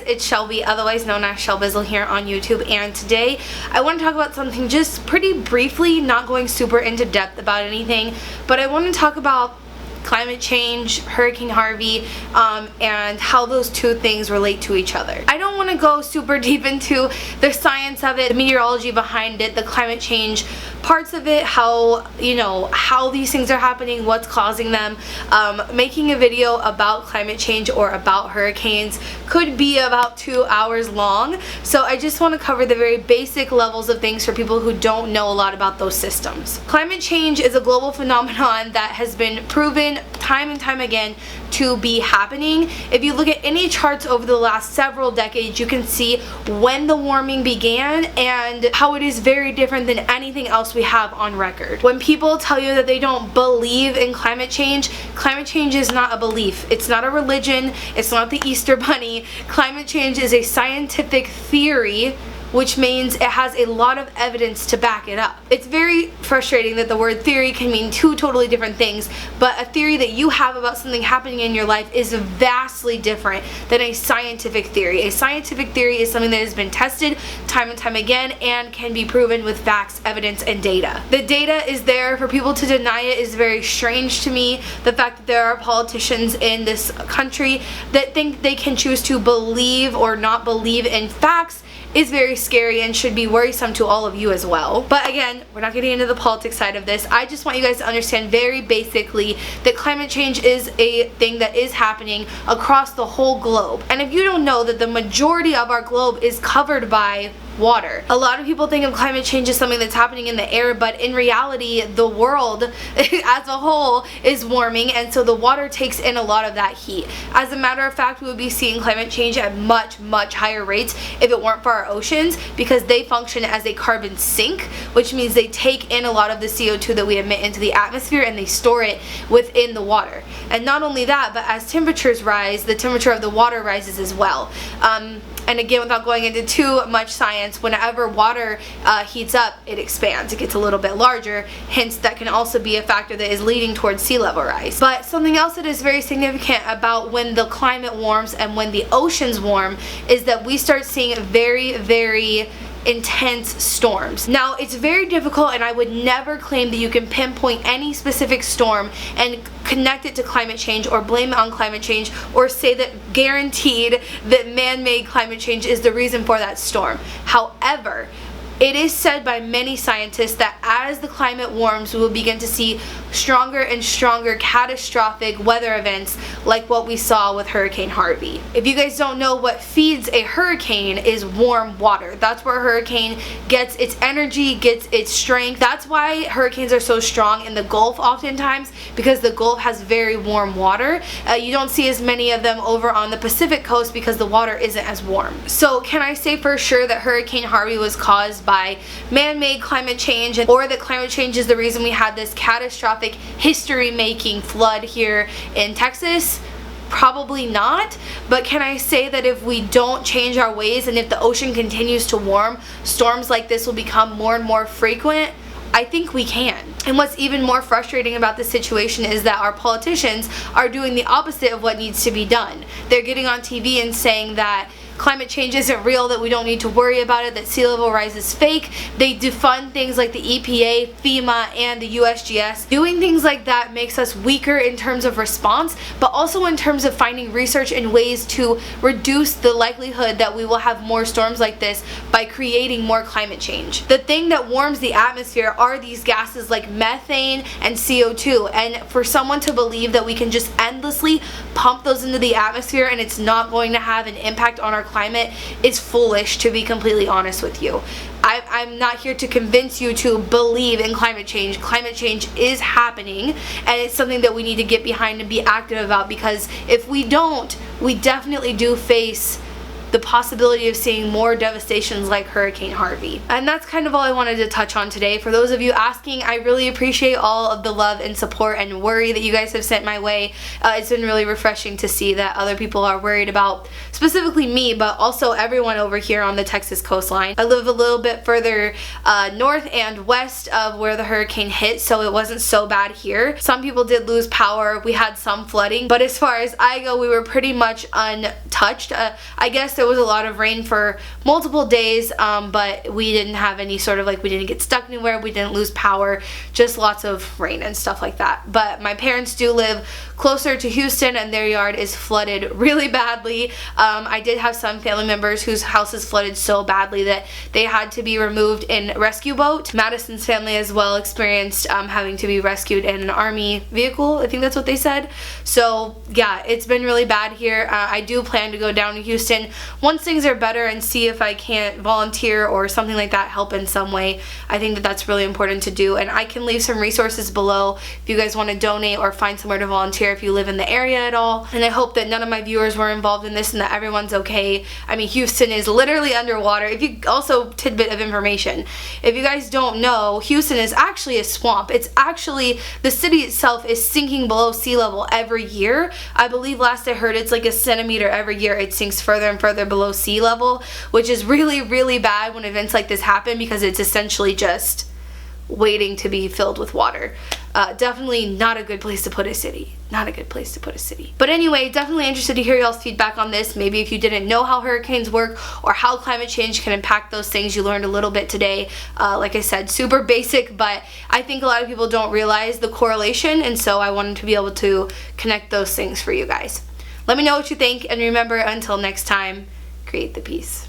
it's Shelby, otherwise known as Shelbizleee here on YouTube, and today I want to talk about something just pretty briefly, not going super into depth about anything, but I want to talk about climate change, Hurricane Harvey, and how those two things relate to each other. I don't want to go super deep into the science of it, the meteorology behind it, the climate change parts of it, how, you know, how these things are happening, what's causing them. Making a video about climate change or about hurricanes could be about 2 hours long, so I just want to cover the very basic levels of things for people who don't know a lot about those systems. Climate change is a global phenomenon that has been proven time and time again to be happening. If you look at any charts over the last several decades, you can see when the warming began and how it is very different than anything else we have on record. When people tell you that they don't believe in climate change is not a belief. It's not a religion. It's not the Easter Bunny. Climate change is a scientific theory, which means it has a lot of evidence to back it up. It's very frustrating that the word theory can mean two totally different things, but a theory that you have about something happening in your life is vastly different than a scientific theory. A scientific theory is something that has been tested time and time again and can be proven with facts, evidence, and data. The data is there. For people to deny it is very strange to me. The fact that there are politicians in this country that think they can choose to believe or not believe in facts is very scary and should be worrisome to all of you as well. But again, we're not getting into the politics side of this. I just want you guys to understand very basically that climate change is a thing that is happening across the whole globe. And if you don't know that the majority of our globe is covered by water. A lot of people think of climate change as something that's happening in the air, but in reality the world as a whole is warming, and so the water takes in a lot of that heat. As a matter of fact, we would be seeing climate change at much higher rates if it weren't for our oceans, because they function as a carbon sink, which means they take in a lot of the CO2 that we emit into the atmosphere and they store it within the water. And not only that, but as temperatures rise, the temperature of the water rises as well. And again, without going into too much science, whenever water heats up, it expands. It gets a little bit larger, hence that can also be a factor that is leading towards sea level rise. But something else that is very significant about when the climate warms and when the oceans warm is that we start seeing very intense storms. Now, it's very difficult, and I would never claim that you can pinpoint any specific storm and connect it to climate change or blame it on climate change or say that guaranteed that man-made climate change is the reason for that storm. However, it is said by many scientists that as the climate warms, we will begin to see stronger and stronger catastrophic weather events like what we saw with Hurricane Harvey. If you guys don't know, what feeds a hurricane is warm water. That's where a hurricane gets its energy, gets its strength. That's why hurricanes are so strong in the Gulf oftentimes, because the Gulf has very warm water. You don't see as many of them over on the Pacific coast because the water isn't as warm. So can I say for sure that Hurricane Harvey was caused by man-made climate change, or that climate change is the reason we had this catastrophic history-making flood here in Texas? Probably not. But can I say that if we don't change our ways and if the ocean continues to warm, storms like this will become more and more frequent? I think we can. And what's even more frustrating about this situation is that our politicians are doing the opposite of what needs to be done. They're getting on TV and saying that climate change isn't real, that we don't need to worry about it, that sea level rise is fake. They defund things like the EPA, FEMA, and the USGS. Doing things like that makes us weaker in terms of response, but also in terms of finding research and ways to reduce the likelihood that we will have more storms like this by creating more climate change. The thing that warms the atmosphere are these gases like methane and CO2, and for someone to believe that we can just endlessly pump those into the atmosphere and it's not going to have an impact on our climate is foolish, to be completely honest with you. I'm not here to convince you to believe in climate change. Climate change is happening, and it's something that we need to get behind and be active about, because if we don't, we definitely do face the possibility of seeing more devastations like Hurricane Harvey. And that's kind of all I wanted to touch on today. For those of you asking, I really appreciate all of the love and support and worry that you guys have sent my way. It's been really refreshing to see that other people are worried about specifically me, but also everyone over here on the Texas coastline. I live a little bit further north and west of where the hurricane hit, so it wasn't so bad here. Some people did lose power. We had some flooding, but as far as I go, we were pretty much untouched. I guess there there was a lot of rain for multiple days, but we didn't have any sort of, like, we didn't get stuck anywhere, we didn't lose power, just lots of rain and stuff like that. But my parents do live closer to Houston, and their yard is flooded really badly. I did have some family members whose houses flooded so badly that they had to be removed in rescue boat. Madison's family as well experienced having to be rescued in an army vehicle, I think that's what they said. So yeah, it's been really bad here. I do plan to go down to Houston once things are better and see if I can't volunteer or something like that, help in some way. I think that that's really important to do, and I can leave some resources below if you guys want to donate or find somewhere to volunteer if you live in the area at all. And I hope that none of my viewers were involved in this and that everyone's okay. I mean, Houston is literally underwater. If you also, tidbit of information, if you guys don't know, Houston is actually a swamp. It's actually, the city itself is sinking below sea level every year. I believe last I heard it's like a centimeter every year. It sinks further and further below sea level, which is really, really bad when events like this happen, because it's essentially just waiting to be filled with water. Definitely not a good place to put a city. Not a good place to put a city. But anyway, definitely interested to hear y'all's feedback on this. Maybe if you didn't know how hurricanes work or how climate change can impact those things, you learned a little bit today. Like I said, super basic, but I think a lot of people don't realize the correlation, and so I wanted to be able to connect those things for you guys. Let me know what you think, and remember, until next time, create the peace.